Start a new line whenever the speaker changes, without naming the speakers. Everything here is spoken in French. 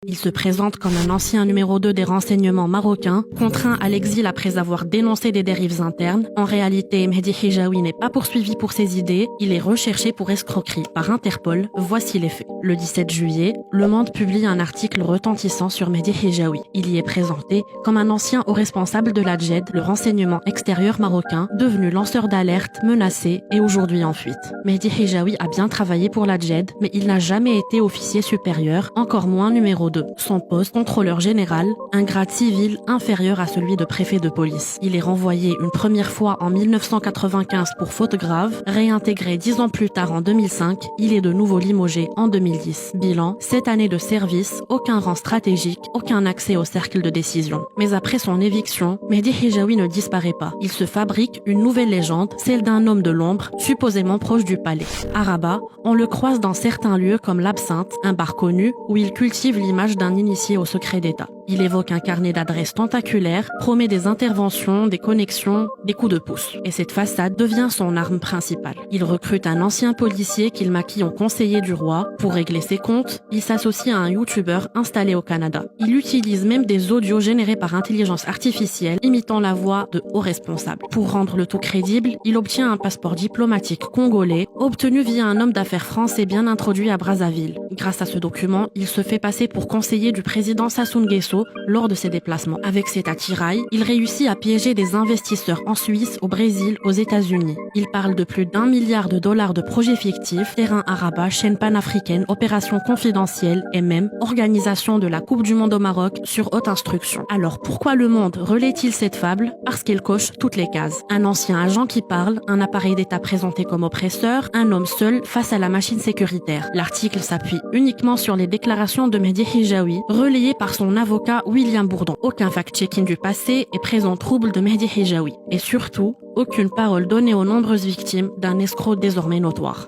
Il se présente comme un ancien numéro 2 des renseignements marocains, contraint à l'exil après avoir dénoncé des dérives internes. En réalité, Mehdi Hijawi n'est pas poursuivi pour ses idées, il est recherché pour escroquerie par Interpol. Voici les faits. Le 17 juillet, Le Monde publie un article retentissant sur Mehdi Hijawi. Il y est présenté comme un ancien haut responsable de la JED, le renseignement extérieur marocain, devenu lanceur d'alerte, menacé et aujourd'hui en fuite. Mehdi Hijawi a bien travaillé pour la JED, mais il n'a jamais été officier supérieur, encore moins numéro 2. Son poste, contrôleur général, un grade civil inférieur à celui de préfet de police. Il est renvoyé une première fois en 1995 pour faute grave, réintégré 10 ans plus tard en 2005, il est de nouveau limogé en 2010. Bilan, 7 années de service, aucun rang stratégique, aucun accès au cercle de décision. Mais après son éviction, Mehdi Hijawi ne disparaît pas. Il se fabrique une nouvelle légende, celle d'un homme de l'ombre, supposément proche du palais. À Rabat, on le croise dans certains lieux comme l'Absinthe, un bar connu où il cultive l'image d'un initié au secret d'État. Il évoque un carnet d'adresses tentaculaire, promet des interventions, des connexions, des coups de pouce. Et cette façade devient son arme principale. Il recrute un ancien policier qu'il maquille en conseiller du roi. Pour régler ses comptes, il s'associe à un youtubeur installé au Canada. Il utilise même des audios générés par intelligence artificielle, imitant la voix de hauts responsables. Pour rendre le tout crédible, il obtient un passeport diplomatique congolais, obtenu via un homme d'affaires français bien introduit à Brazzaville. Grâce à ce document, il se fait passer pour conseiller du président Sassou Nguesso lors de ses déplacements. Avec cet attirail, il réussit à piéger des investisseurs en Suisse, au Brésil, aux États-Unis. Il parle de plus d'1 milliard de dollars de projets fictifs, terrain à Rabat, chaîne panafricaine, opérations confidentielles et même organisation de la Coupe du Monde au Maroc sur haute instruction. Alors pourquoi Le Monde relaie-t-il cette fable? Parce qu'elle coche toutes les cases. Un ancien agent qui parle, un appareil d'État présenté comme oppresseur, un homme seul face à la machine sécuritaire. L'article s'appuie uniquement sur les déclarations de Mehdi Hijawi, relayé par son avocat William Bourdon. Aucun fact-checking du passé et présent trouble de Mehdi Hijawi. Et surtout, aucune parole donnée aux nombreuses victimes d'un escroc désormais notoire.